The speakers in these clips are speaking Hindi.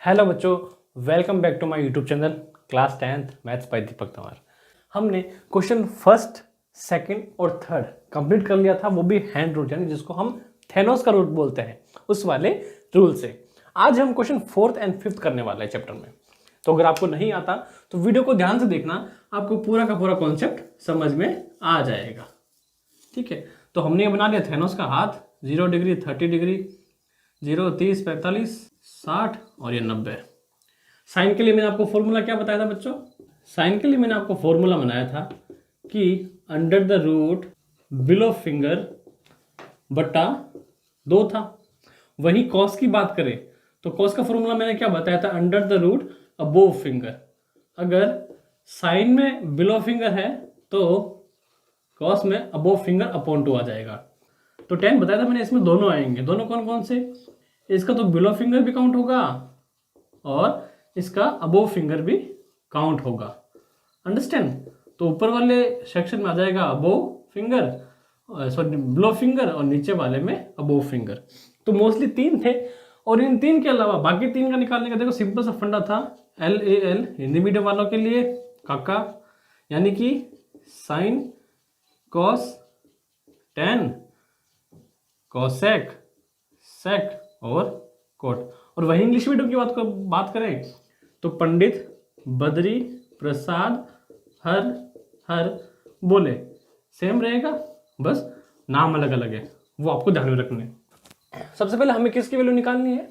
हेलो बच्चों, welcome back to my YouTube channel class 10th maths by Deepak Tanwar. हमने क्वेश्चन फर्स्ट, सेकंड और थर्ड कंप्लीट कर लिया था, वो भी हैंड रूल यानी जिसको हम थेनोस का रूल बोलते हैं, उस वाले रूल से। आज हम क्वेश्चन फोर्थ एंड फिफ्थ करने वाले हैं चैप्टर में। तो अगर आपको नहीं आता तो वीडियो को ध्यान से देखना, आपको पूरा का पूरा कॉन्सेप्ट समझ में आ जाएगा। ठीक है, तो हमने ये बना लिया थेनोस का हाथ, 0 डिग्री, 30 डिग्री, 0, 30, 45, 60 और ये 90। साइन के लिए मैंने आपको फॉर्मूला क्या बताया था बच्चों? साइन के लिए मैंने आपको फॉर्मूला बनाया था कि under the root below finger बटा 2 था। वही कॉस की बात करें तो कॉस का फॉर्मूला मैंने क्या बताया था? Under the root above finger. अगर साइन में बिलो फिंगर है तो कॉस में अबोव फिंगर अपॉन 2 आ जाएगा। तो 10 बताया था मैंने, इसमें दोनों आएंगे। दोनों कौन कौन से? इसका तो बिलो फिंगर भी काउंट होगा और इसका अबोव फिंगर भी काउंट होगा। अंडरस्टैंड? तो ऊपर वाले सेक्शन में आ जाएगा above finger, sorry below finger, और नीचे वाले में अबोव फिंगर। तो मोस्टली 3 थे, और इन 3 के अलावा बाकी 3 का निकालने का देखो सिंपल सा फंडा था। LAL हिंदी मीडियम वालों के लिए काका, यानी कि साइन, कॉस, टेन, कॉसेक, सेक और कोट। और वही इंग्लिश मीडियम की बात करें तो पंडित, बद्री, प्रसाद, हर, हर, बोले। सेम रहेगा, बस नाम अलग अलग है, वो आपको ध्यान में रखने। सबसे पहले हमें किसकी वैल्यू निकालनी है?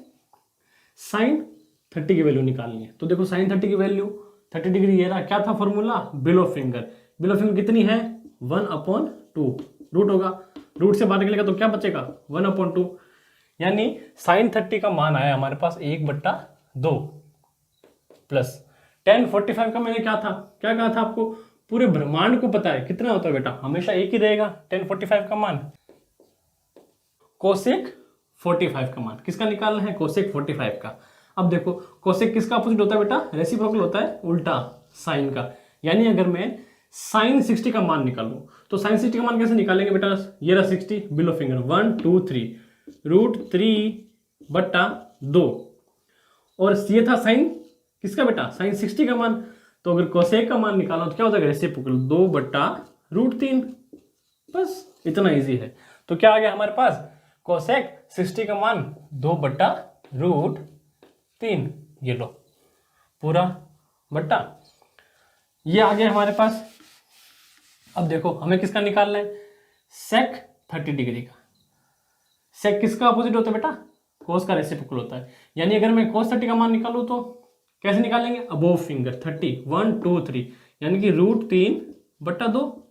साइन 30 की वैल्यू निकालनी है। तो देखो साइन 30 की वैल्यू 30 डिग्री, ये रहा। क्या था formula? Below finger. Below finger कितनी है? 1/2 रूट होगा। रूट से बाहर निकलेगा तो क्या बचेगा? 1/2, यानी साइन 30 का मान आया हमारे पास 1/2 प्लस tan 45 का। मैंने क्या कहा था आपको? पूरे ब्रह्मांड को पता है कितना होता है बेटा, हमेशा एक ही रहेगा tan 45 का मान। कोसेक 45 का मान किसका निकालना है? कोसेक 45 का। अब देखो कोसेक किसका अपोजिट होता है बेटा? रेसिप्रोकल होता है, उल्टा साइन का। यानी अगर मैं साइन 60 का मान निकालूं तो साइन 60 का मान कैसे निकालेंगे बेटा? ये रहा 60 बिलो फिंगर, 1, 2, 3, √3/2। और ये था साइन किसका बेटा? साइन 60 का मान। तो अगर कोसेक का मान निकालो तो क्या हो जाएगा? रेसिप्रोकल 2/√3। बस इतना इजी है। तो क्या आ गया हमारे पास? कोसेक 60 का मान 2/√3। ये लो पूरा बट्टा, ये आ गया हमारे पास। अब देखो हमें किसका निकालना है? सेक 30 डिग्री का। सेक किसका अपोजिट होता है बेटा? कोस का रेसिप्रोकल होता है। यानी अगर मैं कोस 30 का मान निकालूं तो कैसे निकालेंगे? अबोव फिंगर 30, 1, 2, 3, यानी कि √3/2।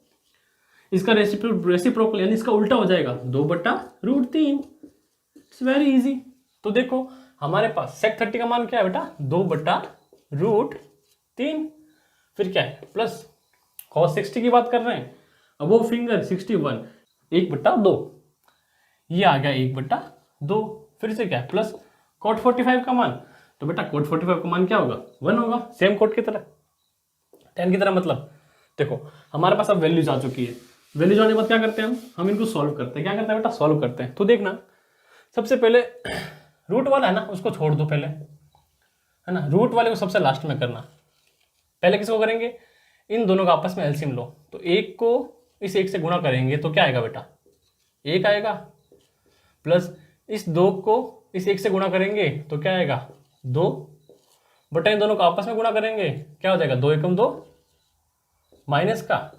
इसका रेसिप्रोकल यानी इसका उल्टा हो जाएगा 2/√3। It's very easy. तो देखो हमारे पास सेक 30 का मान क्या है बेटा? 2/√3। फिर क्या है? प्लस कॉस 60 की बात कर रहे हैं, अबोव फिंगर 61, 1/2। ये आ गया 1/2। फिर से क्या है? प्लस कोट 45 का मान। तो बेटा कोट 45 का मान क्या होगा? 1 होगा, सेम कोट की तरह, 10 की तरह। मतलब देखो हमारे पास अब वैल्यूज आ चुकी है। वैल्यूज आने के बाद क्या करते हैं? हम इनको सॉल्व करते हैं। क्या करते हैं बेटा? सॉल्व करते हैं। तो देखना सबसे पहले रूट वाला है ना, उसको छोड़ दो पहले, है ना। रूट वाले को सबसे लास्ट में करना। पहले किसको करेंगे? इन दोनों का आपस में एलसीएम लो। तो एक को इस एक से गुणा करेंगे तो क्या आएगा बेटा? 1 आएगा। प्लस इस 2 को इस 1 से गुणा करेंगे तो क्या आएगा? 2 बटा इन दोनों को आपस में गुणा करेंगे क्या हो जाएगा? 2 एकम 2 माइनस का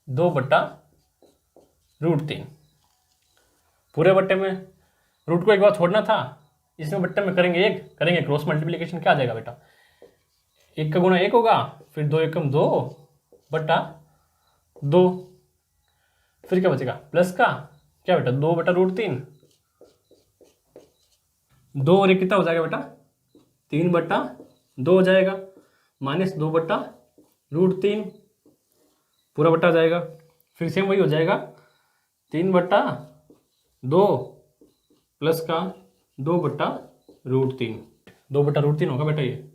2/√3। पूरे बट्टे में रूट को एक बार छोड़ना था, इसमें बट्टे में करेंगे क्रॉस मल्टीप्लीकेशन। क्या आ जाएगा बेटा? 1 का गुणा 1 होगा, फिर 2 एकम 2/2। फिर क्या बचेगा? प्लस का क्या बेटा? 2/√3। 2 और 1 कितना हो जाएगा बेटा? 3/2 हो जाएगा, माइनस 2/√3 पूरा बट्टा जाएगा। फिर सेम वही हो जाएगा 3/2 प्लस का 2/√3। 2/√3 होगा बेटा ये।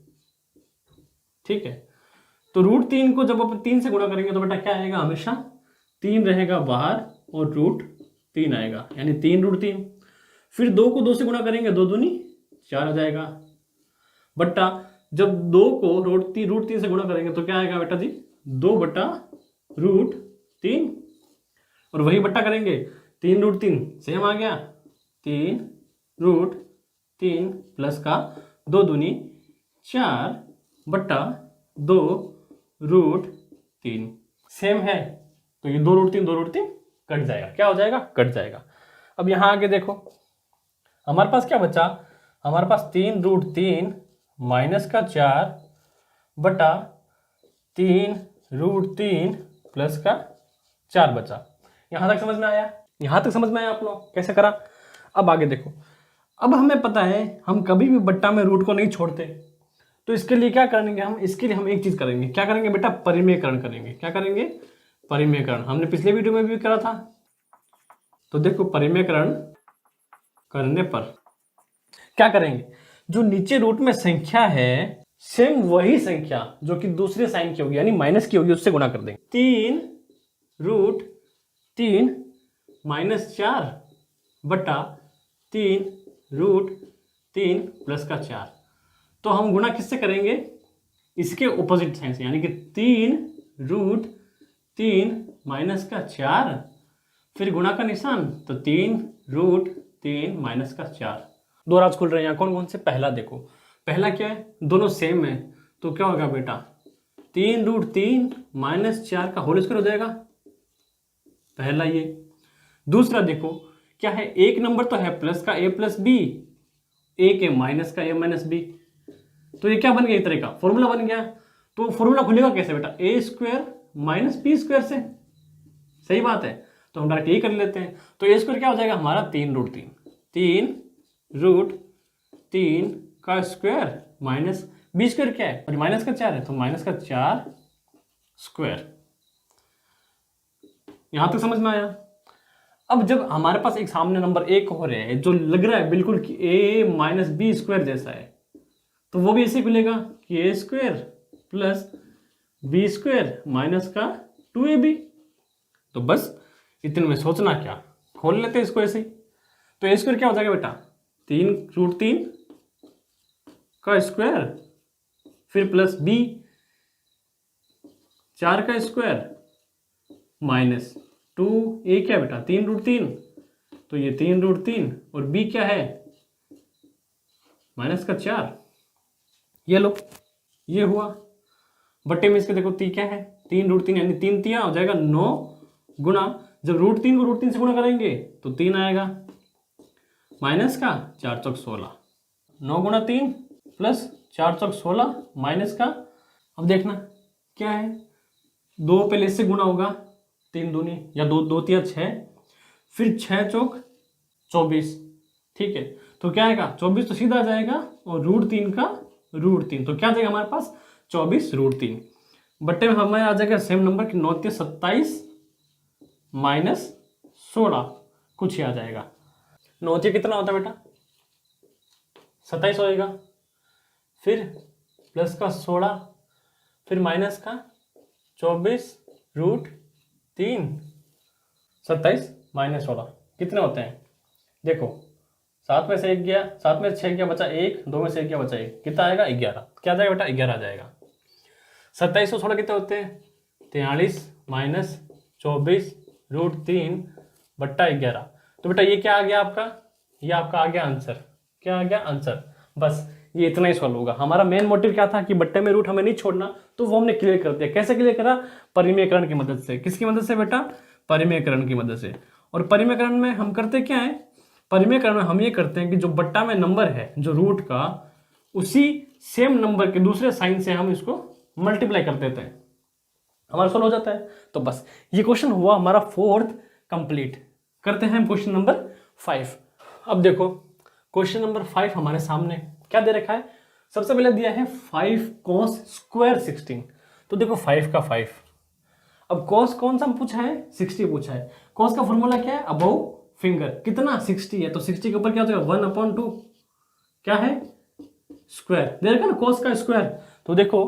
ठीक है, तो √3 को जब आप 3 से गुणा करेंगे तो बेटा क्या आएगा? हमेशा 3 रहेगा बाहर और √3 आएगा, यानी 3√3। फिर 2 को 2 से गुणा करेंगे, 2 दूनी 4 आ जाएगा, बट्टा जब 2 को रूट तीन से गुणा करेंगे तो क्या आएगा बेटा जी, 2/√3, और वही बट्टा करेंगे 3√3 सेम आ गया, 3√3 प्लस का 2 दूनी 4 बट्टा 2√3 सेम है, तो ये 2√3 कट जाएगा, क्या हो जाएगा, कट जाएगा। अब यहां आगे देखो हमारे पास क्या बचा, हमारे पास 3√3 माइनस का 4 बटा 3√3 प्लस का 4 बचा। यहां तक समझ में आया, यहां तक समझ में आया आप लोग कैसे करा। अब आगे देखो, अब हमें पता है हम कभी भी बट्टा में रूट को नहीं छोड़ते, तो इसके लिए क्या करेंगे हम, इसके लिए हम एक चीज करेंगे, क्या करेंगे बेटा, परिमेयकरण करेंगे। क्या करेंगे, परिमेयकरण, हमने पिछले वीडियो में भी करा था। तो देखो परिमेयकरण करने पर क्या करेंगे, जो नीचे रूट में संख्या है सेम वही संख्या जो कि दूसरे साइन की होगी यानी माइनस की होगी उससे गुणा कर देंगे। 3√3 माइनस 4 बटा 3√3 प्लस का 4, तो हम गुणा किससे करेंगे, इसके ऑपोजिट साइन से, यानी कि 3√3 माइनस का 4 फिर गुणा का निशान, तो 3√3 माइनस का 4। दो राज खुल रहे हैं, कौन कौन से, पहला देखो, पहला क्या है, दोनों सेम है, तो क्या होगा बेटा, 3√3 माइनस 4 का होल स्क्वायर हो जाएगा, पहला ये। दूसरा देखो क्या है, एक नंबर तो है प्लस का a प्लस बी, एक है माइनस का a माइनस बी, तो ये क्या बन गया, इस तरह का फॉर्मूला बन गया। तो फॉर्मूला खुलेगा कैसे बेटा, a² माइनस b² से, सही बात है, तो हम डायरेक्ट ये कर लेते हैं। तो a² क्या हो जाएगा हमारा 3√3, 3√3 का स्क्वायर माइनस b² क्या है, और माइनस का 4 है, तो माइनस का 4 स्क्वायर। यहां तक समझ में आया। अब जब हमारे पास एक सामने नंबर एक हो रहे हैं जो लग रहा है बिल्कुल कि a माइनस b² जैसा है, तो वो भी ऐसे खुलेगा कि a² प्लस b² माइनस का 2ab। तो बस इतने में सोचना क्या, खोल लेते हैं इसको ऐसे ही। तो a² क्या हो जाएगा बेटा, 3√3 का स्क्वायर फिर प्लस b 4 का स्क्वायर माइनस 2a क्या बेटा 3√3, तो ये 3√3 और b क्या है माइनस का 4, ये लो ये हुआ। बट्टे में इसके देखो ती क्या है 3√3 यानी 3 तिया हो जाएगा 9 गुणा, जब √3 को √3 से गुणा करेंगे तो 3 आएगा, माइनस का 4 चौक 16, 9 गुणा 3 प्लस 4 चौक 16 माइनस का, अब देखना क्या है, 2 पहले इससे गुणा होगा 3 दूनी या 2 तिया 6, फिर 6 चौक 24, ठीक है, तो क्या आएगा 24 तो सीधा आ जाएगा, और √3 का √3, तो क्या आ जाएगा हमारे पास 24√3। बट्टे में हमारे आ जाएगा सेम नंबर की 9 तिया 27 माइनस 16 कुछ ही आ जाएगा। 9 तिया कितना होता है बेटा 27 होएगा, फिर प्लस का 16 फिर माइनस का 24√3, 27 माइनस 16 कितने होते हैं, देखो 7 में से 1 गया, 7 में से 6 गया बचा 1, 2 में से 1 गया बचा 1, कितना आएगा 11, क्या जाएगा बेटा 11 आ जाएगा। 27 और 16 कितने होते हैं 43 माइनस 24√3 बट्टा 11, तो बेटा ये क्या आ गया आपका, ये आपका आ गया आंसर, क्या आ गया आंसर। बस ये इतना ही सॉल्व होगा। हमारा मेन मोटिव क्या था कि बट्टे में रूट हमें नहीं छोड़ना, तो वो हमने क्लियर कर दिया। कैसे क्लियर करा, परिमेयकरण की मदद से। किसकी मदद से बेटा, परिमेयकरण की मदद से। और परिमेयकरण में हम करते क्या है, परिमेयकरण में हम ये करते हैं कि जो बट्टा में नंबर है जो रूट का, उसी सेम नंबर के दूसरे साइन से हम इसको मल्टीप्लाई कर देते हैं, हमारा सॉल्व हो जाता है। तो बस ये क्वेश्चन हुआ हमारा 4th कंप्लीट। करते हैं क्वेश्चन नंबर 5। अब देखो क्वेश्चन नंबर 5 हमारे सामने क्या दे रखा है, सबसे पहले दिया है 5 cos स्क्वायर 16। तो देखो 5 का 5, अब cos कौन सा पूछा है 60 पूछा है। cos का फॉर्मूला क्या है, अबव फिंगर, कितना 60 है, तो 60 के ऊपर क्या हो जाएगा 1/2, क्या है स्क्वायर, दे रखा ना cos का स्क्वायर। तो देखो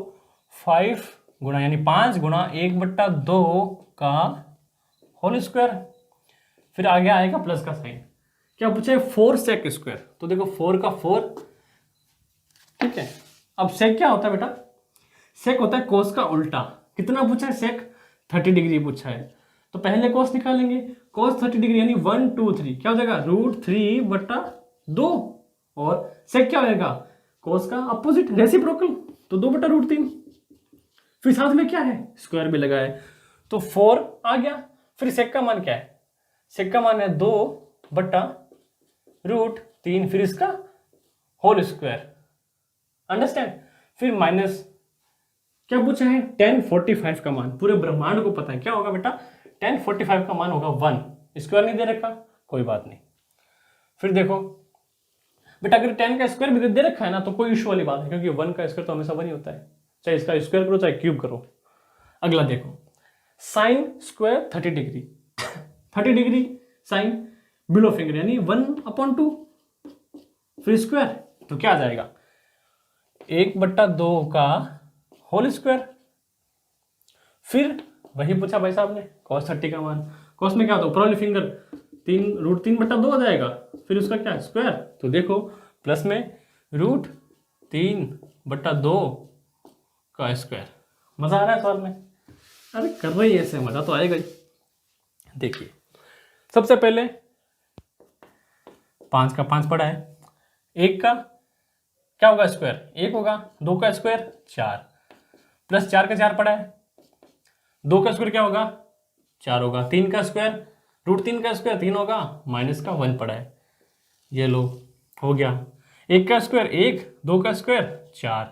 5 गुणा यानी 5 गुणा 1/2 का होल स्क्वायर, फिर आगे आएगा प्लस का साइन। क्या पूछा है 4 sec स्क्वायर, तो देखो 4 का 4, ठीक है, अब सेक क्या होता है बेटा? सेक होता है कोस का उल्टा। कितना पूछा है? सेक 30 डिग्री पूछा है। तो पहले कोस निकालेंगे, कोस 30 डिग्री यानी 1 2 3 क्या हो जाएगा? √3/2। और सेक क्या होगा? कोस का अपोजिट रेसिप्रोकल, तो 2/√3। फिर साथ में क्या है? स्क्वायर भी लगा है, तो 4 आ गया। फिर सेक का मान क्या है? सेक का मान है 2/√3, फिर इसका होल स्क्वायर। अंडरस्टैंड? फिर माइनस क्या पूछा है? tan 45 का मान। पूरे ब्रह्मांड को पता है क्या होगा बेटा? tan 45 का मान होगा 1। स्क्वायर नहीं दे रखा, कोई बात नहीं। फिर देखो बेटा, अगर tan का स्क्वायर भी दे रखा है ना तो कोई इशू वाली बात है, क्योंकि 1 का स्क्वायर तो हमेशा 1 ही होता है, चाहे इसका स्क्वायर करो चाहे क्यूब करो। अगला देखो, sine square 30 degree 30 degree sine below finger यानी 1/2, फिर स्क्वायर तो क्या आ जाएगा? 1/2 का होल स्क्वायर। फिर वही पूछा भाई साहब ने, cos 30 का मान। cos में क्या होता है? ऊपर वाली फिंगर 3√3/2 आ जाएगा, फिर उसका क्या? स्क्वायर। तो देखो प्लस में √3/2 का स्क्वायर। मजा आ रहा है सवाल में? अरे कर रही है ऐसे, मजा तो आएगा ही। देखिए सबसे पहले 5 का 5 पड़ा है, 1 का क्या होगा? स्क्वायर 1 होगा, 2 का स्क्वायर 4, प्लस 4 का 4 पड़ा है, 2 का स्क्वायर क्या होगा? 4 होगा, 3 का स्क्वायर √3 का स्क्वायर 3 होगा, माइनस का 1 पड़ा है। ये लो हो गया। 1 का स्क्वायर 1, 2 का स्क्वायर 4,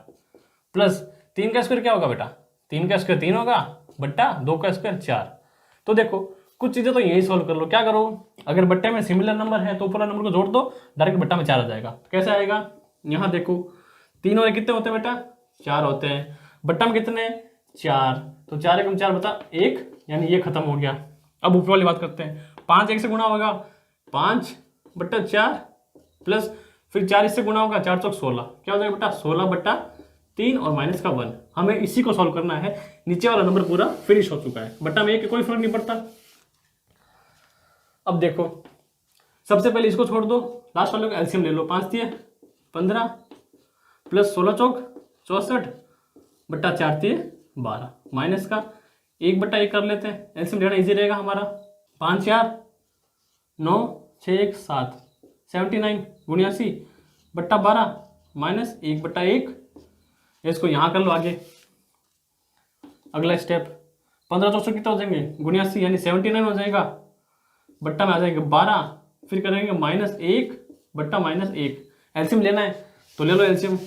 प्लस 3 का स्क्वायर क्या होगा बेटा? 3 का स्क्वायर 3 होगा बट्टा 2 का स्क्वायर 4। तो देखो कुछ चीज़ें तो यही सॉल्व कर लो। क्या करो? अगर बट्टे में सिमिलर नंबर है तो ऊपर नंबर को जोड़ दो, डायरेक्ट बट्टा में 4 आ जाएगा। तो कैसे आएगा? यहाँ देखो 3 और कितने होते हैं बेटा? 4 होते हैं। बट्टा में कितने? 4, तो 4 एकम 4 बता 1, यानी ये खत्म हो गया। अब ऊपर वाली बात करते हैं। 5 1 से गुणा होगा 5/4, प्लस फिर 4 इससे गुणा होगा 4 चौक 16, क्या हो जाएगा बेटा? 16/3 और माइनस का 1। हमें इसी को सॉल्व करना है। नीचे वाला नंबर पूरा फिनिश हो चुका है, बट्टा में 1 कोई फर्क नहीं पड़ता। अब देखो सबसे पहले इसको छोड़ दो, लास्ट वाले का एलसीएम ले लो। 5 दिए 15, प्लस 16 चौक 64 बट्टा 4 दिए 12, माइनस का 1/1 कर लेते हैं, एलसीएम लेना इजी रहेगा हमारा। 5 4 9 6 1 7 79 79/12 माइनस 1/1। इसको यहाँ कर लो आगे। अगला स्टेप 15 चौसठ कितना हो जाएंगे? 79 यानी 79 हो जाएगा, बट्टा में आ जाएगा 12, फिर करेंगे -1/-1। एलसीएम लेना है तो ले लो एलसीएम।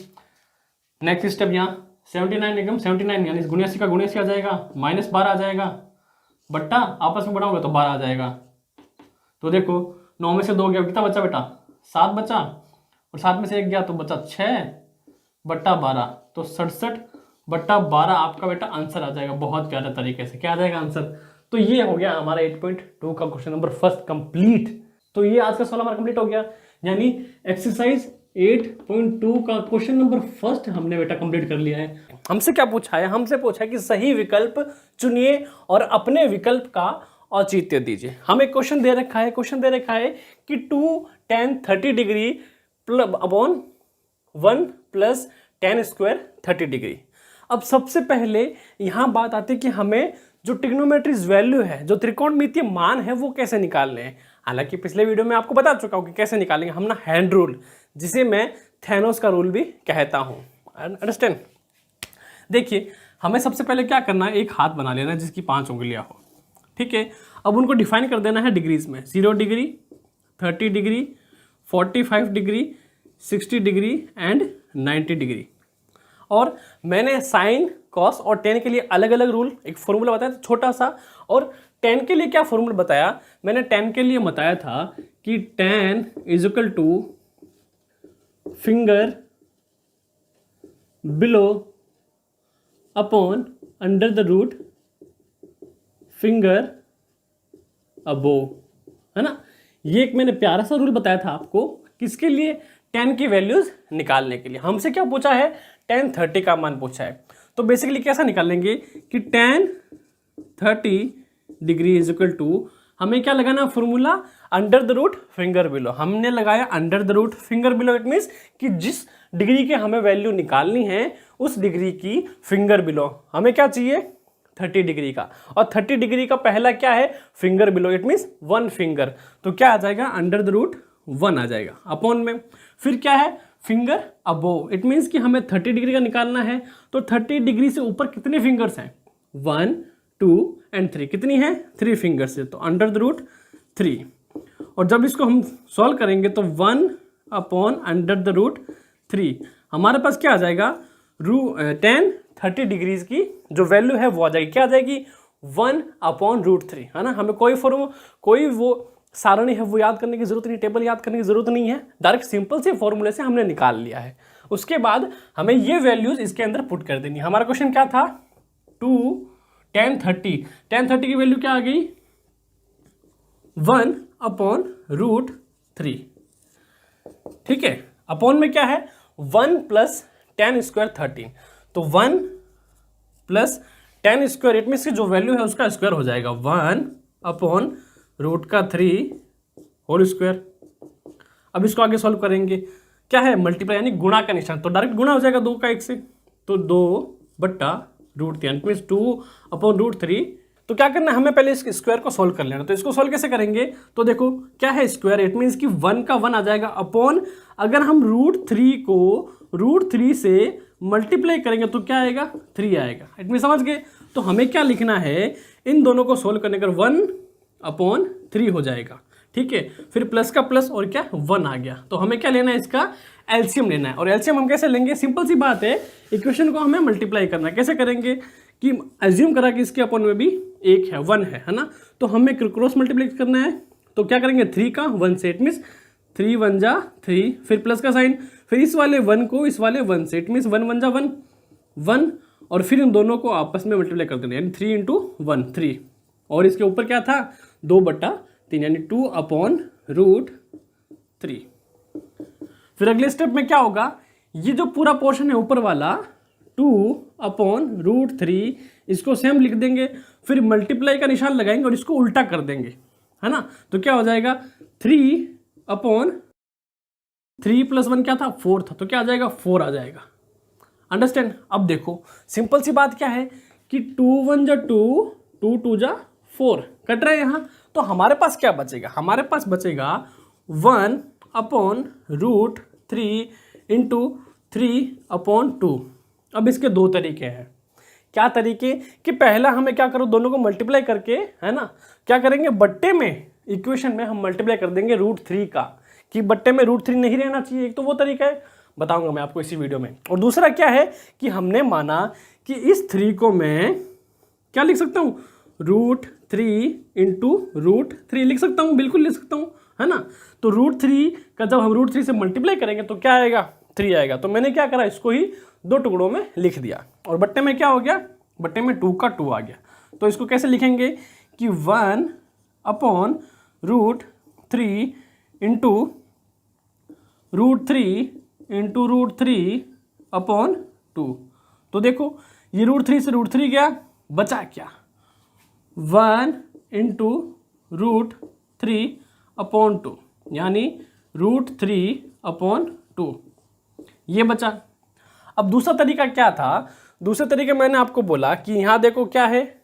नेक्स्ट स्टेप यहाँ 79 एकदम 79 यानी 79 का 79 आ जाएगा, -12 आ जाएगा, बट्टा आपस में बढ़ाओगे तो 12 आ जाएगा। तो देखो 9 में से 2 गया, कितना बचा बेटा? 7 बचा, और 7 में से 1 गया तो बचा 6/12, तो 67/12 आपका बेटा आंसर आ जाएगा। बहुत प्यारे तरीके से क्या आ जाएगा आंसर? तो ये हो गया हमारा 8.2 का क्वेश्चन नंबर फर्स्ट कंप्लीट। तो ये आज का सवाल हमारा कंप्लीट हो गया, यानी एक्सरसाइज 8.2 का क्वेश्चन नंबर फर्स्ट हमने बेटा कंप्लीट कर लिया है। हमसे क्या पूछा है? हमसे पूछा है कि सही विकल्प चुनिए और अपने विकल्प का औचित्य दीजिए। हमें क्वेश्चन दे रखा है, कि 2 tan 30 degree upon 1 plus tan square 30 degree. अब सबसे पहले यहाँ बात आती है कि हमें जो ट्रिग्नोमेट्रीज वैल्यू है, जो त्रिकोणमितीय मान है, वो कैसे निकालने हैं। हालांकि पिछले वीडियो में आपको बता चुका हूँ कि कैसे निकालेंगे हम ना, हैंड रूल, जिसे मैं थैनोस का रूल भी कहता हूँ। अंडरस्टैंड? देखिए हमें सबसे पहले क्या करना है, एक हाथ बना लेना है जिसकी 5 उंगलियां हो, ठीक है। अब उनको डिफाइन कर देना है डिग्रीज में, 0 degree, 30 degree, 45 degree, 60 degree and 90 degree. और मैंने साइन, कॉस और टेन के लिए अलग अलग रूल, एक फॉर्मूला बताया था छोटा सा। और टेन के लिए क्या फॉर्मूला बताया मैंने? टेन के लिए बताया था कि tan is equal to finger below upon under the root finger above, है ना। ये एक मैंने प्यारा सा रूल बताया था आपको, किसके लिए? टेन की वैल्यूज निकालने के लिए। हमसे क्या पूछा है? tan 30 का मान पूछा है। तो बेसिकली कैसा निकालेंगे कि tan 30 degree is equal to, हमें क्या लगाना formula? Under the root finger below. हमने लगाया under the root finger below. It means कि जिस डिग्री के हमें वैल्यू निकालनी है, उस डिग्री की फिंगर बिलो। हमें क्या चाहिए? 30 डिग्री का, और 30 डिग्री का पहला क्या है? Finger below, it means 1 finger. तो क्या आ जाएगा? √1 आ जाएगा अपॉन में। फिर क्या है? फिंगर अबोव, इट मीन्स कि हमें 30 डिग्री का निकालना है, तो 30 डिग्री से ऊपर कितने फिंगर्स हैं? 1, 2 एंड 3। कितनी है? 3 फिंगर्स है, तो √3। और जब इसको हम सॉल्व करेंगे तो 1 अपॉन √3 हमारे पास क्या आ जाएगा? 30 डिग्रीज की जो वैल्यू है वो आ जाएगी। क्या आ जाएगी? 1 अपॉन √3, है ना। हमें कोई वो सारणी है वो याद करने की जरूरत नहीं, टेबल याद करने की जरूरत नहीं है, डायरेक्ट सिंपल से फॉर्मूले से हमने निकाल लिया है। उसके बाद हमें ये वैल्यूज इसके अंदर पुट कर देनी है। हमारा क्वेश्चन क्या था? 10 30 की वैल्यू क्या आ गई? 1 अपॉन √3। ठीक है, अपॉन में क्या है? 1 + 10 स्क्वायर 13, तो 1 + 10 स्क्वायर, इट मीन्स की जो वैल्यू है उसका स्क्वायर हो जाएगा 1 अपॉन √3 होल स्क्वायर। अब इसको आगे सॉल्व करेंगे, क्या है? मल्टीप्लाई यानी गुणा का निशान, तो डायरेक्ट गुणा हो जाएगा 2 का 1 से, तो 2/√3 मीन्स 2 अपॉन √3। तो क्या करना है? हमें पहले इस स्क्वायर को सॉल्व कर लेना। तो इसको सॉल्व कैसे करेंगे? तो देखो क्या है? स्क्वायर, इट मीन्स कि 1 का 1 आ जाएगा अपॉन, अगर हम √3 को √3 से मल्टीप्लाई करेंगे तो क्या आएगा? 3 आएगा। इट मीन समझ गए? तो हमें क्या लिखना है? इन दोनों को सोल्व करने कर 1/3 हो जाएगा। ठीक है, फिर प्लस का प्लस और क्या? 1 आ गया। तो हमें क्या लेना है? इसका एलसीएम लेना है। और एलसीएम हम कैसे लेंगे? सिंपल सी बात है, इक्वेशन को हमें मल्टीप्लाई करना है। कैसे करेंगे? कि एज्यूम करा कि इसके अपॉन में भी 1 है, 1 है ना। तो हमें क्रॉस मल्टीप्लाई करना है, तो क्या करेंगे? 3 का 1 से, इट मीन्स 3 1 जा 3, फिर प्लस का साइन, फिर इस वाले 1 को इस वाले 1 से, इट मीन्स 1 1 जा 1 1, और फिर इन दोनों को आपस में मल्टीप्लाई कर देना, यानी 3 × 1 3, और इसके ऊपर क्या था? 2/3, यानी 2 अपॉन √3। फिर अगले स्टेप में क्या होगा? ये जो पूरा पोर्शन है ऊपर वाला 2 अपॉन √3, इसको सेम लिख देंगे, फिर मल्टीप्लाई का निशान लगाएंगे और इसको उल्टा कर देंगे, है ना। तो क्या हो जाएगा? 3 अपॉन 3 + 1 क्या था? 4 था, तो क्या आ जाएगा? 4 आ जाएगा। अंडरस्टैंड? अब देखो सिंपल सी बात क्या है कि 2 1 जा 2, 2 2 जा 4 कट रहा है यहाँ। तो हमारे पास क्या बचेगा? हमारे पास बचेगा 1 अपॉन √3 × 3/2। अब इसके 2 तरीके हैं। क्या तरीके? कि पहला हमें क्या करो? दोनों को मल्टीप्लाई करके, है ना, क्या करेंगे? बट्टे में, इक्वेशन में हम मल्टीप्लाई कर देंगे √3 का, कि बट्टे में √3 नहीं रहना चाहिए। एक तो वो तरीका है, बताऊंगा मैं आपको इसी वीडियो में। और दूसरा क्या है कि हमने माना कि इस 3 को मैं क्या लिख सकता हूँ? √3 × √3 लिख सकता हूँ, बिल्कुल लिख सकता हूँ, है ना। तो √3 का जब हम √3 से मल्टीप्लाई करेंगे तो क्या आएगा? 3 आएगा। तो मैंने क्या करा? इसको ही 2 टुकड़ों में लिख दिया। और बट्टे में क्या हो गया? बट्टे में 2 का 2 आ गया। तो इसको कैसे लिखेंगे? कि 1 अपॉन √3 × √3 तो देखो ये √3 से √3 गया, बचा क्या? 1 × √3/2, यानी √3/2 ये बचा। अब दूसरा तरीका क्या था? दूसरे तरीके मैंने आपको बोला कि यहाँ देखो क्या है,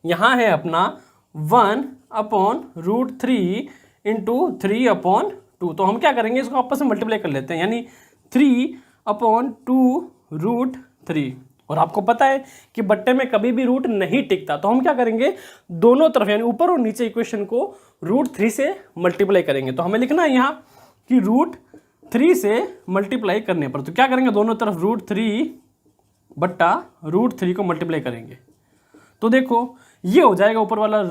यहाँ है अपना 1 अपॉन √3 × 3/2। तो हम क्या करेंगे? इसको आपस में मल्टीप्लाई कर लेते हैं, यानी 3/2√3। और आपको पता है कि बट्टे में कभी भी रूट नहीं टिकता, तो हम क्या करेंगे? दोनों तरफ यानी ऊपर और नीचे इक्वेशन को √3 से मल्टीप्लाई करेंगे। तो हमें लिखना है यहाँ कि √3 से मल्टीप्लाई करने पर, तो क्या करेंगे? दोनों तरफ √3/√3 को मल्टीप्लाई करेंगे। तो देखो ये हो जाएगा ऊपर वाला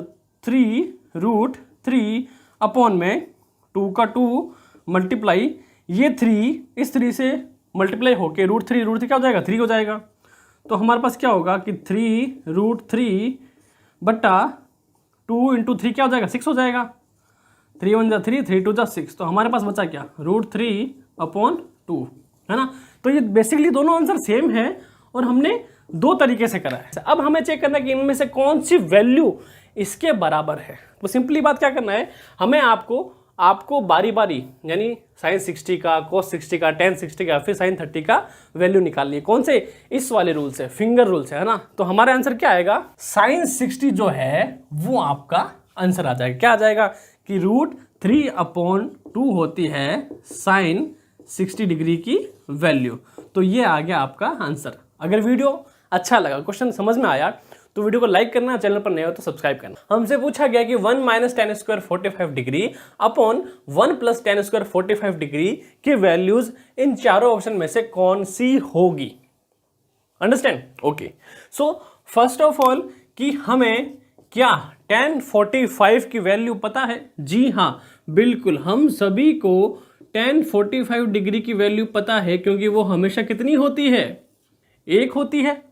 3√3 अपॉन में 2 का 2 मल्टीप्लाई ये 3 इस 3 से मल्टीप्लाई होके √3 क्या हो जाएगा? 3 हो जाएगा। तो हमारे पास क्या होगा कि 3√3/2 × 3 क्या हो जाएगा? 6 हो जाएगा। 3 1 जा 3, 3 2 जा 6। तो हमारे पास बचा क्या? √3/2, है ना। तो ये बेसिकली दोनों आंसर सेम है और हमने 2 तरीके से करा है। अब हमें चेक करना है कि इनमें से कौन सी वैल्यू इसके बराबर है। तो सिंपली बात क्या करना है, हमें आपको आपको बारी बारी यानी साइन 60 का, cos 60 का, tan 60 का, फिर साइन 30 का वैल्यू निकालनी है। कौन से? इस वाले रूल से, फिंगर रूल से, है ना। तो हमारा आंसर क्या आएगा? साइन 60 जो है वो आपका आंसर आ जाएगा। क्या आ जाएगा कि √3/2 होती है साइन 60 डिग्री की वैल्यू। तो ये आ गया आपका आंसर। अगर वीडियो अच्छा लगा, क्वेश्चन समझ में आया, तो वीडियो को लाइक करना, चैनल पर नए हो तो सब्सक्राइब करना। हमसे पूछा गया कि 1 - tan square 45 degree upon 1 + tan square 45 degree की वैल्यूज इन चारों ऑप्शन में से कौन सी होगी? Understand? Okay, so first of all कि हमें क्या tan 45 की वैल्यू पता है? जी हाँ, बिल्कुल, हम सभी को tan 45 डिग्री की वैल्यू पता है, क्योंकि वो हमेशा कितनी होती है? 1 होती है।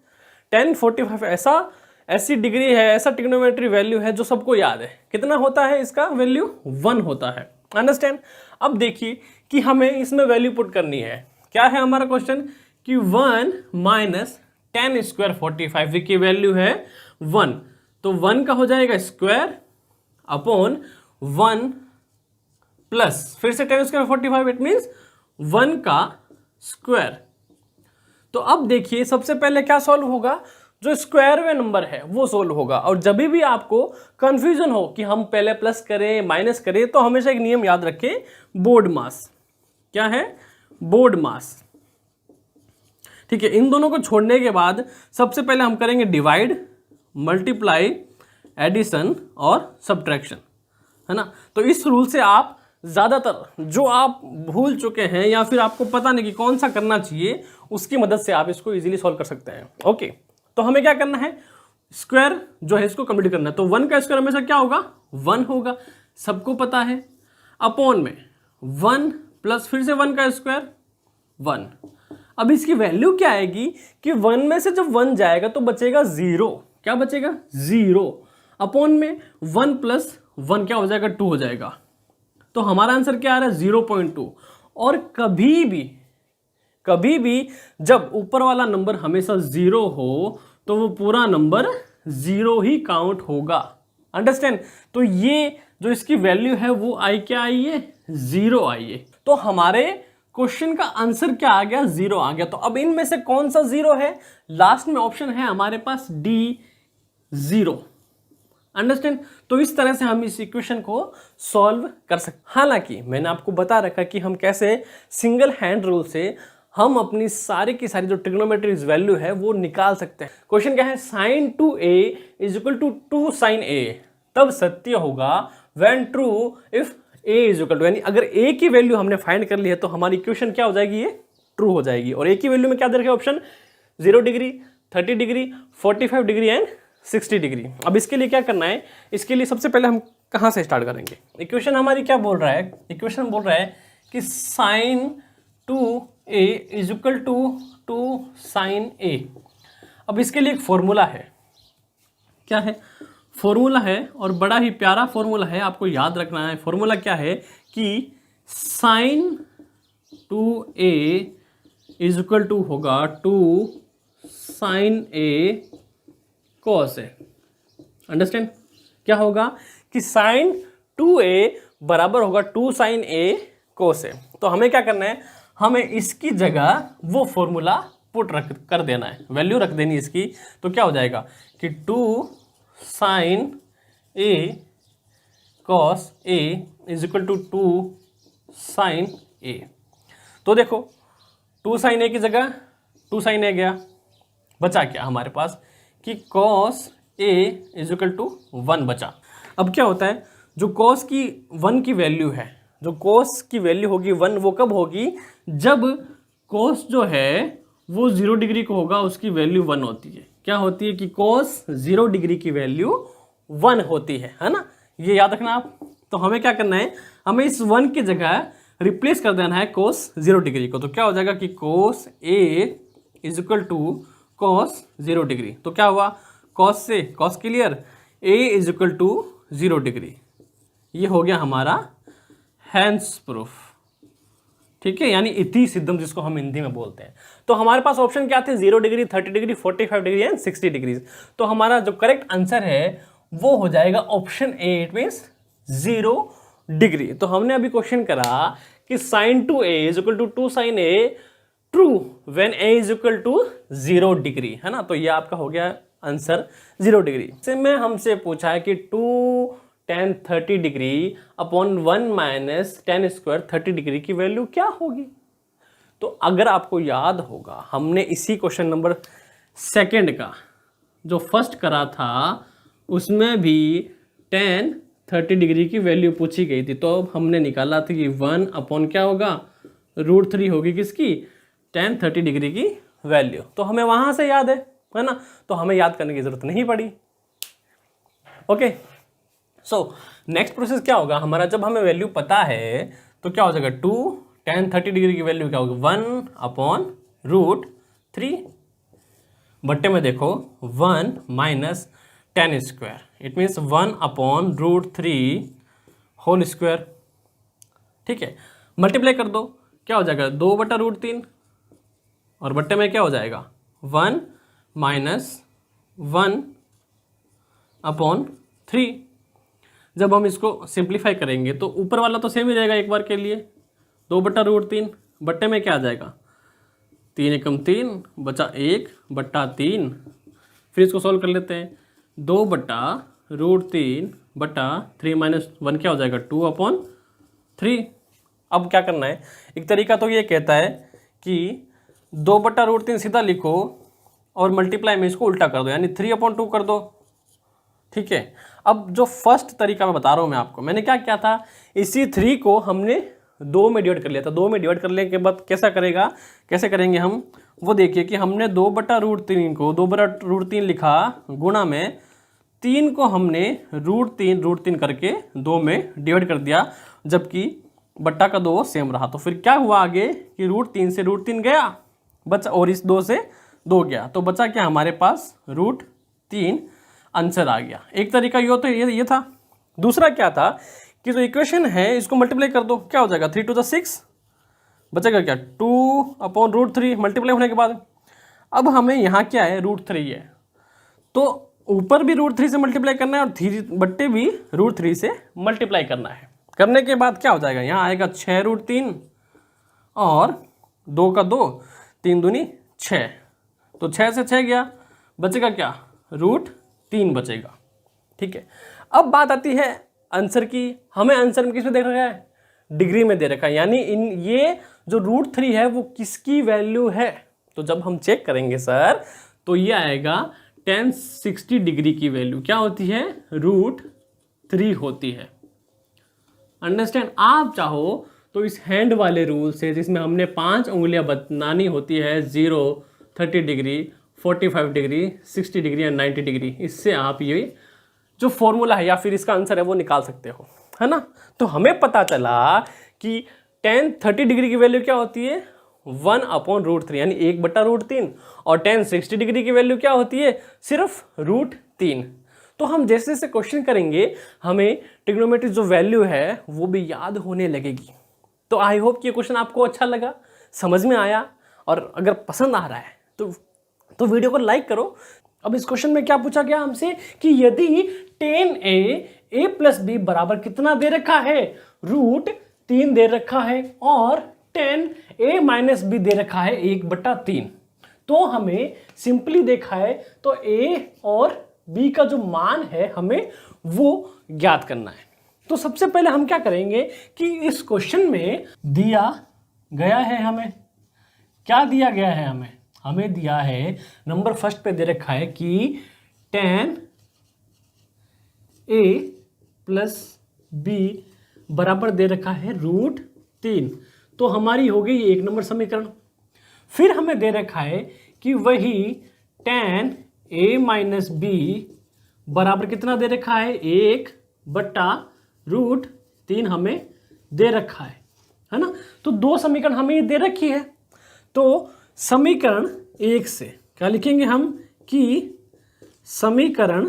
tan 45 ऐसी डिग्री है, ऐसा ट्रिग्नोमेट्री वैल्यू है जो सबको याद है। कितना होता है इसका वैल्यू? 1 होता है। अंडरस्टैंड? अब देखिए कि हमें इसमें वैल्यू पुट करनी है। क्या है हमारा क्वेश्चन कि 1 - tan स्क्वायर 45 की वैल्यू है 1, तो 1 का हो जाएगा स्क्वायर अपॉन 1 प्लस फिर से tan स्क्वायर 45, इट मीन्स 1 का स्क्वायर। तो अब देखिए सबसे पहले क्या सॉल्व होगा? जो स्क्वायर में नंबर है वो सोल्व होगा। और जब भी आपको कंफ्यूजन हो कि हम पहले प्लस करें माइनस करें, तो हमेशा एक नियम याद रखें, बोर्ड मास। क्या है? बोर्ड मास। ठीक है, इन दोनों को छोड़ने के बाद सबसे पहले हम करेंगे डिवाइड, मल्टीप्लाई, एडिशन और सब्ट्रैक्शन, है ना। तो इस रूल से आप ज़्यादातर जो आप भूल चुके हैं या फिर आपको पता नहीं कि कौन सा करना चाहिए, उसकी मदद से आप इसको इजीली सॉल्व कर सकते हैं। ओके, तो हमें क्या करना है? स्क्वायर जो है इसको कंप्लीट करना है। तो 1 का स्क्वायर हमेशा क्या होगा? 1 होगा, सबको पता है। अपॉन में 1 प्लस फिर से 1 का स्क्वायर 1। अब इसकी वैल्यू क्या आएगी कि 1 में से जब 1 जाएगा तो बचेगा 0। क्या बचेगा? 0। अपॉन में 1 + 1 क्या हो जाएगा? 2 हो जाएगा। तो हमारा आंसर क्या आ रहा है? 0.2। और कभी भी जब ऊपर वाला नंबर हमेशा 0 हो तो वो पूरा नंबर 0 ही काउंट होगा। अंडरस्टैंड? तो ये जो इसकी वैल्यू है वो आई, क्या आई है? 0 आई है। तो हमारे क्वेश्चन का आंसर क्या आ गया? 0 आ गया। तो अब इनमें से कौन सा 0 है? लास्ट में ऑप्शन है हमारे पास D, 0। अंडरस्टैंड? तो इस तरह से हम इस इक्वेशन को सॉल्व कर सकते। हालांकि मैंने आपको बता रखा कि हम कैसे सिंगल हैंड रूल से हम अपनी सारी की सारी जो ट्रिग्नोमेट्री वैल्यू है वो निकाल सकते हैं। क्वेश्चन क्या है? sin 2a = 2 sin a तब सत्य होगा when true if a = यानी अगर a की वैल्यू हमने फाइंड कर ली है तो हमारी इक्वेशन क्या हो जाएगी? ये ट्रू हो जाएगी। और a की वैल्यू में क्या दे रखा है option? 0 degree, 30 degree, 45 degree and 60 degree. अब इसके लिए क्या करना है? इसके लिए सबसे पहले हम कहाँ से स्टार्ट करेंगे? इक्वेशन हमारी क्या बोल रहा है? इक्वेशन बोल रहा है कि sin 2a = 2 sin a। अब इसके लिए एक फॉर्मूला है। क्या है? फॉर्मूला है और बड़ा ही प्यारा फॉर्मूला है, आपको याद रखना है। फॉर्मूला क्या है कि sin 2a = होगा 2 sin a cos a। Understand? क्या होगा कि sin 2a बराबर होगा 2 sin a cos a। तो हमें क्या करना है? हमें इसकी जगह वो फॉर्मूला पुट कर देना है, वैल्यू रख देनी इसकी। तो क्या हो जाएगा कि 2 sin a cos a = 2 sin a। तो देखो 2 sin a की जगह 2 sin a गया, बचा क्या हमारे पास कि cos a = 1 बचा। अब क्या होता है? जो cos की 1 की वैल्यू है, जो cos की वैल्यू होगी 1, वो कब होगी? जब cos जो है वो 0 डिग्री को होगा, उसकी वैल्यू 1 होती है। क्या होती है कि cos 0 डिग्री की वैल्यू 1 होती है ना। ये याद रखना आप। तो हमें क्या करना है? हमें इस 1 की जगह रिप्लेस कर देना है cos 0 डिग्री को। तो क्या हो जाएगा कि cos a = cos 0 डिग्री। तो क्या हुआ? cos से cos क्लियर, a = 0 डिग्री। ये हो गया हमारा हैंस प्रूफ। ठीक है, यानी इति सिद्धम जिसको हम हिंदी में बोलते हैं। तो हमारे पास ऑप्शन क्या थे? 0 degree, 30 degree, 45 degree and 60 degree. तो हमारा जो करेक्ट आंसर है वो हो जाएगा option A, it means 0 degree. तो हमने अभी क्वेश्चन करा कि sin 2a is equal to 2 sin a true when a is equal to 0 degree, है ना। तो ये आपका हो गया आंसर 0 डिग्री। से में हमसे पूछा है कि 2 tan 30 degree upon 1 minus tan square 30 degree की वैल्यू क्या होगी। तो अगर आपको याद होगा हमने इसी क्वेश्चन नंबर सेकंड का जो फर्स्ट करा था उसमें भी tan 30 डिग्री की वैल्यू पूछी गई थी। तो हमने निकाला था कि 1 अपॉन क्या होगा, √3 होगी किसकी, tan 30 डिग्री की वैल्यू। तो हमें वहां से याद है ना, तो हमें याद करने की जरूरत नहीं पड़ी। ओके, सो नेक्स्ट प्रोसेस क्या होगा हमारा, जब हमें वैल्यू पता है तो क्या हो जाएगा, 2 tan 30 डिग्री की वैल्यू क्या होगी, 1 अपॉन √3 बट्टे में देखो 1 minus tan square, it means 1 upon √3 whole square. ठीक है, मल्टीप्लाई कर दो, क्या हो जाएगा 2 बटा √3 और बट्टे में क्या हो जाएगा 1 माइनस 1 अपॉन 3। जब हम इसको सिंप्लीफाई करेंगे तो ऊपर वाला तो सेम ही रहेगा एक बार के लिए, 2 बटा √3 बट्टे में क्या आ जाएगा 3 एकम 3 बचा 1 बट्टा 3। फिर इसको सॉल्व कर लेते हैं, 2 बटा √3 बटा 3 माइनस 1 क्या हो जाएगा 2 अपॉन 3। अब क्या करना है, एक तरीका तो ये कहता है कि 2 बटा √3 सीधा लिखो और मल्टीप्लाई में इसको उल्टा कर दो, यानी 3 अपॉन 2 कर दो। ठीक है, अब जो फर्स्ट तरीका मैं बता रहा हूँ मैं आपको, मैंने क्या किया था, इसी 3 को हमने 2 में डिवाइड कर लिया था। 2 में डिवाइड करने के बाद कैसे करेंगे हम, वो देखिए कि हमने 2 बटा √3 को 2 बटा √3 लिखा, गुणा में 3 को हमने √3 करके 2 में डिवाइड कर दिया, जबकि बट्टा का 2 सेम रहा। तो फिर क्या हुआ आगे कि √3 से √3 गया बचा, और इस 2 से 2 गया, तो बचा क्या हमारे पास √3 आंसर आ गया। एक तरीका ये था। दूसरा क्या था कि जो इक्वेशन है इसको मल्टीप्लाई कर दो, क्या हो जाएगा 3 to the 6 बचेगा क्या 2 अपॉन √3 मल्टीप्लाई होने के बाद। अब हमें यहाँ क्या है √3 है, तो ऊपर भी √3 से मल्टीप्लाई करना है और 3 बट्टे भी √3 से मल्टीप्लाई करना है। करने के बाद क्या हो जाएगा, यहाँ आएगा 6 √3 और 2 का 2, 3 दूनी 6, तो 6 से 6 गया, बचेगा क्या √3 बचेगा। ठीक है, अब बात आती है आंसर की। हमें आंसर में किस में दे रखा है, डिग्री में दे रखा है, यानी ये जो √3 है वो किसकी वैल्यू है। तो जब हम चेक करेंगे सर तो ये आएगा tan 60 डिग्री की वैल्यू क्या होती है, √3 होती है। अंडरस्टैंड। आप चाहो तो इस हैंड वाले रूल से, जिसमें हमने 5 उंगलियां बनानी होती है, 0, 30 degree, 45 degree, 60 degree and 90 degree, इससे आप ये जो फॉर्मूला है या फिर इसका आंसर है वो निकाल सकते हो, है ना। तो हमें पता चला कि tan 30 डिग्री की वैल्यू क्या होती है 1 अपॉन √3, यानी 1 बटा √3, और tan 60 डिग्री की वैल्यू क्या होती है सिर्फ √3। तो हम जैसे जैसे क्वेश्चन करेंगे हमें ट्रिग्नोमेट्री जो वैल्यू है वो भी याद होने लगेगी। तो आई होप कि ये क्वेश्चन आपको अच्छा लगा, समझ में आया, और अगर पसंद आ रहा है तो वीडियो को लाइक करो। अब इस क्वेश्चन में क्या पूछा गया हमसे कि यदि tan a प्लस b बराबर कितना दे रखा है, √3 दे रखा है, और tan a माइनस b दे रखा है 1 बटा 3। तो हमें सिंपली देखा है तो a और b का जो मान है हमें वो ज्ञात करना है। तो सबसे पहले हम क्या करेंगे कि इस क्वेश्चन में दिया गया है, हमें क्या दिया गया है, हमें दिया है, नंबर फर्स्ट पे दे रखा है कि tan a प्लस b बराबर दे रखा है √3। तो हमारी हो गई 1 नंबर समीकरण। फिर हमें दे रखा है कि वही tan a माइनस b बराबर कितना दे रखा है 1 बटा √3 हमें दे रखा है ना। तो 2 समीकरण हमें ये दे रखी है। तो समीकरण 1 से क्या लिखेंगे हम कि समीकरण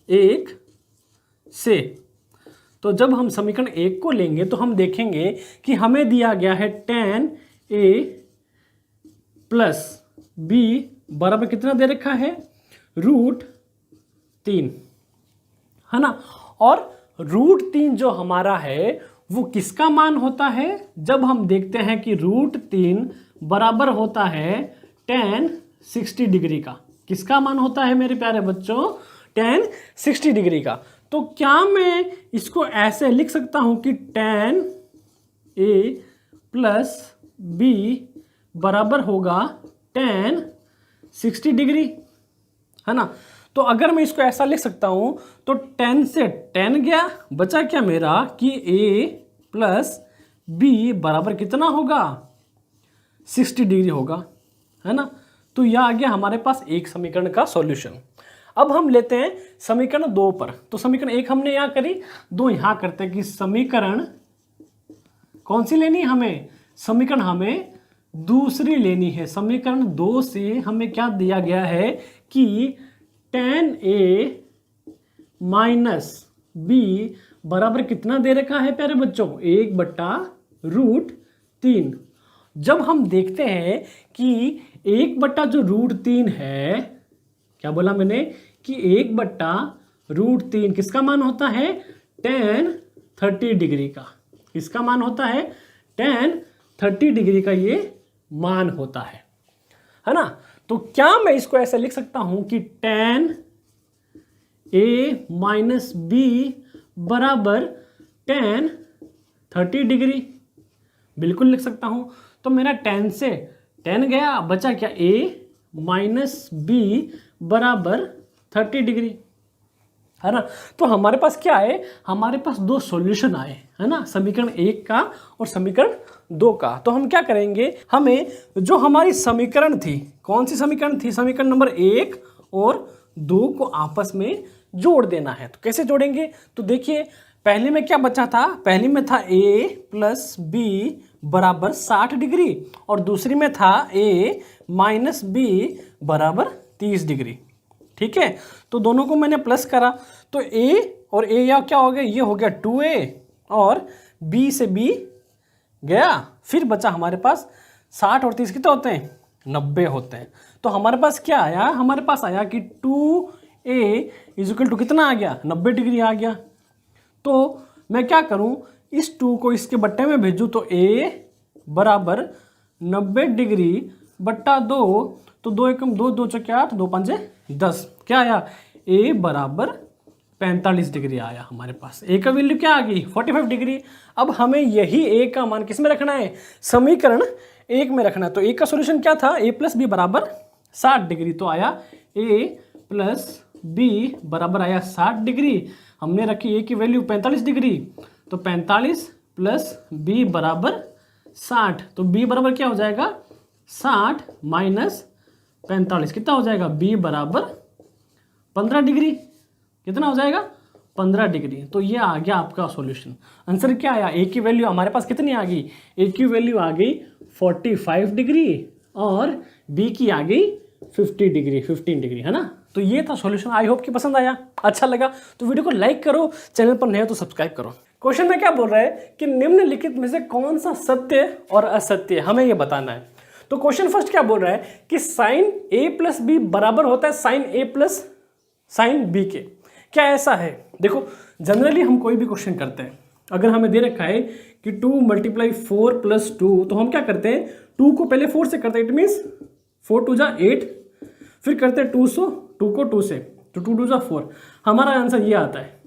1 से, तो जब हम समीकरण 1 को लेंगे तो हम देखेंगे कि हमें दिया गया है tan a प्लस b बराबर कितना दे रखा है √3, है ना, और √3 जो हमारा है वो किसका मान होता है? जब हम देखते हैं कि √3 बराबर होता है tan 60 डिग्री का। किसका मान होता है मेरे प्यारे बच्चों? tan 60 डिग्री का। तो क्या मैं इसको ऐसे लिख सकता हूं कि tan A प्लस B बराबर होगा tan 60 डिग्री, है ना? तो अगर मैं इसको ऐसा लिख सकता हूं तो tan से tan गया, बचा क्या मेरा कि A प्लस B बराबर कितना होगा? 60 डिग्री होगा, है ना? तो यह आ गया हमारे पास एक समीकरण का सॉल्यूशन। अब हम लेते हैं समीकरण 2 पर। तो समीकरण 1 हमने यहां करी, 2 यहां करते हैं कि समीकरण कौन सी लेनी है हमें? समीकरण हमें दूसरी लेनी है। समीकरण 2 से हमें क्या दिया गया है कि tan A माइनस B बराबर कितना दे रखा है प्यारे बच्चों? 1/√3। जब हम देखते हैं कि 1 जो √3 है, क्या बोला मैंने कि 1/√3 किसका मान होता है? tan 30 डिग्री का। किसका मान होता है? tan 30 डिग्री का ये मान होता है ना? तो क्या मैं इसको ऐसे लिख सकता हूं कि tan A माइनस B बराबर tan 30 डिग्री? बिल्कुल लिख सकता हूं। तो मेरा tan से tan गया, बचा क्या? A माइनस B बराबर 30 डिग्री, है ना? तो हमारे पास क्या है? हमारे पास 2 सॉल्यूशन आए, है ना? समीकरण 1 का और समीकरण 2 का। तो हम क्या करेंगे, हमें जो हमारी समीकरण थी, कौन सी समीकरण थी? समीकरण नंबर 1 और 2 को आपस में जोड़ देना है। तो कैसे जोड़ेंगे? तो देखिए, पहले में क्या बचा था? पहले में था A प्लस B बराबर 60 डिग्री और दूसरी में था A माइनस B बराबर 30 डिग्री। ठीक है, तो दोनों को मैंने प्लस करा तो A और A या क्या हो गया? ये हो गया 2A और B से B गया, फिर बचा हमारे पास 60 और 30 कितने होते हैं? 90 होते हैं। तो हमारे पास क्या आया? हमारे पास आया कि 2A इक्वल टू कितना आ गया? 90 डिग्री आ गया। तो मैं क्या करूं, इस 2 को इसके बट्टे में भेजूं तो A बराबर 90 डिग्री बट्टा 2, तो 2 एकम 2, 2 चौके 8, 2 पंजे 10। क्या आया? A बराबर 45 डिग्री आया हमारे पास। A का वैल्यू क्या आ गई? 45 डिग्री। अब हमें यही A का मान किस में रखना है? समीकरण 1 में रखना है। तो A का सॉल्यूशन क्या था? A प्लस B बराबर 60 डिग्री। तो आया A प्लस B बराबर आया 60 डिग्री। हमने रखी A की वैल्यू 45 डिग्री, तो 45 प्लस B बराबर 60। तो B बराबर क्या हो जाएगा? 60 माइनस 45 कितना हो जाएगा? B बराबर 15 डिग्री। कितना हो जाएगा? 15 डिग्री। तो ये आ गया आपका सॉल्यूशन। आंसर क्या आया? A की वैल्यू हमारे पास कितनी आ गई? A की वैल्यू आ गई 45 डिग्री और B की आ गई 50 डिग्री, 15 डिग्री, है ना? तो ये था सॉल्यूशन। आई होप कि पसंद आया, अच्छा लगा तो वीडियो को लाइक करो, चैनल पर नए हो तो सब्सक्राइब करो। क्वेश्चन में क्या बोल रहा है कि निम्नलिखित में से कौन सा सत्य और असत्य हमें ये बताना है। तो क्वेश्चन फर्स्ट क्या बोल रहा है कि साइन A प्लस बी बराबर होता है sine A plus sine B के। क्या ऐसा है? देखो, जनरली हम कोई भी क्वेश्चन करते हैं, अगर हमें दे रखा है कि 2 × 4 + 2, तो हम क्या करते हैं? 2 को पहले 4 से करते हैं, इट मीन्स 4 2 जा 8, फिर करते हैं 2 को 2 से, तो 2 2 जा 4। हमारा आंसर ये आता है,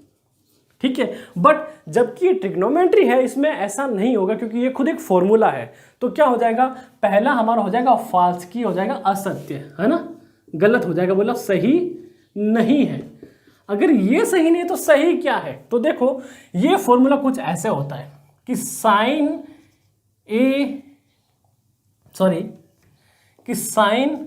ठीक है। बट जबकि ये ट्रिग्नोमेट्री है, इसमें ऐसा नहीं होगा क्योंकि ये खुद एक फॉर्मूला है। तो क्या हो जाएगा? पहला हमारा हो जाएगा फॉल्स, की हो जाएगा असत्य, है ना? गलत हो जाएगा, बोला सही नहीं है। अगर ये सही नहीं तो सही क्या है? तो देखो, ये फॉर्मूला कुछ ऐसे होता है कि साइन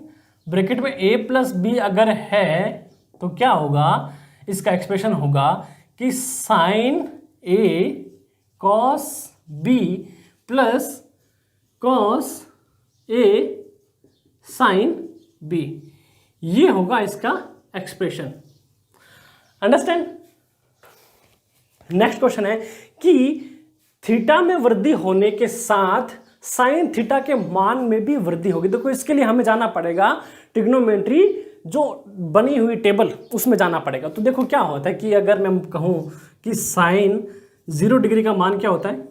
ब्रैकेट में A प्लस बी अगर है तो क्या होगा? इसका एक्सप्रेशन होगा कि sine A cos B plus cos A sine B, ये होगा इसका एक्सप्रेशन। अंडरस्टैंड? नेक्स्ट क्वेश्चन है कि थीटा में वृद्धि होने के साथ साइन थीटा के मान में भी वृद्धि होगी। देखो, इसके लिए हमें जाना पड़ेगा ट्रिग्नोमेट्री जो बनी हुई टेबल, उसमें जाना पड़ेगा। तो देखो क्या होता है कि अगर मैं कहूँ कि साइन 0 डिग्री का मान क्या होता है,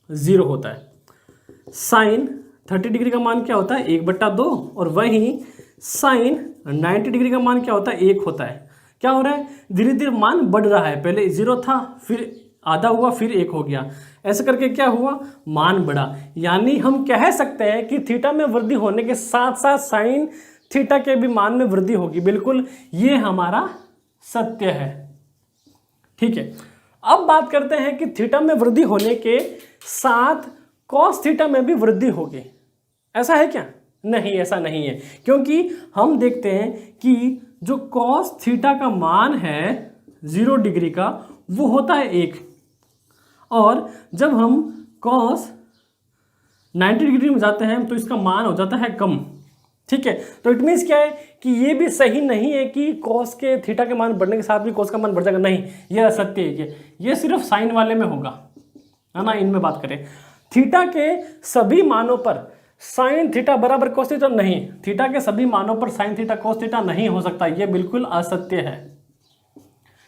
0 होता है। साइन 30 डिग्री का मान क्या होता है, 1/2, और वहीं साइन 90 डिग्री का मान क्या होता है, 1 होता है। क्या हो रहा है, धीरे धीरे मान बढ़ रहा है, पहले 0 था, फिर आधा हुआ, फिर 1 हो गया, ऐसे करके क्या हुआ, मान बढ़ा। यानी हम कह सकते हैं कि थीटा में वृद्धि होने के साथ साथ साइन थीटा के भी मान में वृद्धि होगी। बिल्कुल, ये हमारा सत्य है। ठीक है, अब बात करते हैं कि थीटा में वृद्धि होने के साथ कॉस थीटा में भी वृद्धि होगी। ऐसा है क्या? नहीं, ऐसा नहीं है, क्योंकि हम देखते हैं कि जो कॉस थीटा का मान है 0 डिग्री का, वो होता है 1, और जब हम कॉस 90 डिग्री में जाते हैं तो इसका मान हो जाता है कम। ठीक है, तो इट मीन्स क्या है कि ये भी सही नहीं है कि कॉस के थीटा के मान बढ़ने के साथ भी कॉस का मान बढ़ जाएगा, नहीं, ये असत्य है। ये सिर्फ साइन वाले में होगा, है ना। इनमें बात करें थीटा के सभी मानों पर साइन थीटा बराबर कॉस थीटा, नहीं, थीटा के सभी मानों पर साइन थीटा कॉस थीटा नहीं हो सकता, ये बिल्कुल असत्य है।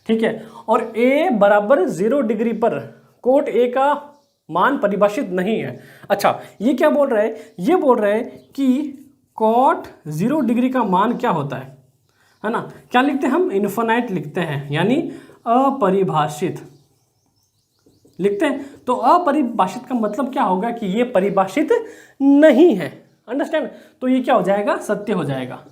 ठीक है, और a बराबर 0 डिग्री पर कोट a का मान परिभाषित नहीं है। अच्छा, ये क्या बोल रहा है, ये बोल रहा है कि कॉट 0 डिग्री का मान क्या होता है ना। क्या लिखते हैं हम, इन्फिनाइट लिखते हैं, यानी अपरिभाषित लिखते हैं। तो अपरिभाषित का मतलब क्या होगा कि ये परिभाषित नहीं है। अंडरस्टैंड? तो ये क्या हो जाएगा, सत्य हो जाएगा।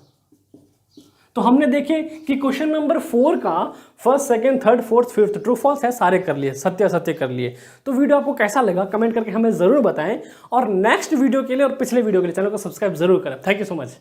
तो हमने देखे कि क्वेश्चन नंबर 4 का first, second, third, fourth, fifth true false है, सारे कर लिए, सत्य असत्य कर लिए। तो वीडियो आपको कैसा लगा कमेंट करके हमें जरूर बताएं, और नेक्स्ट वीडियो के लिए और पिछले वीडियो के लिए चैनल को सब्सक्राइब जरूर करें। Thank you so much.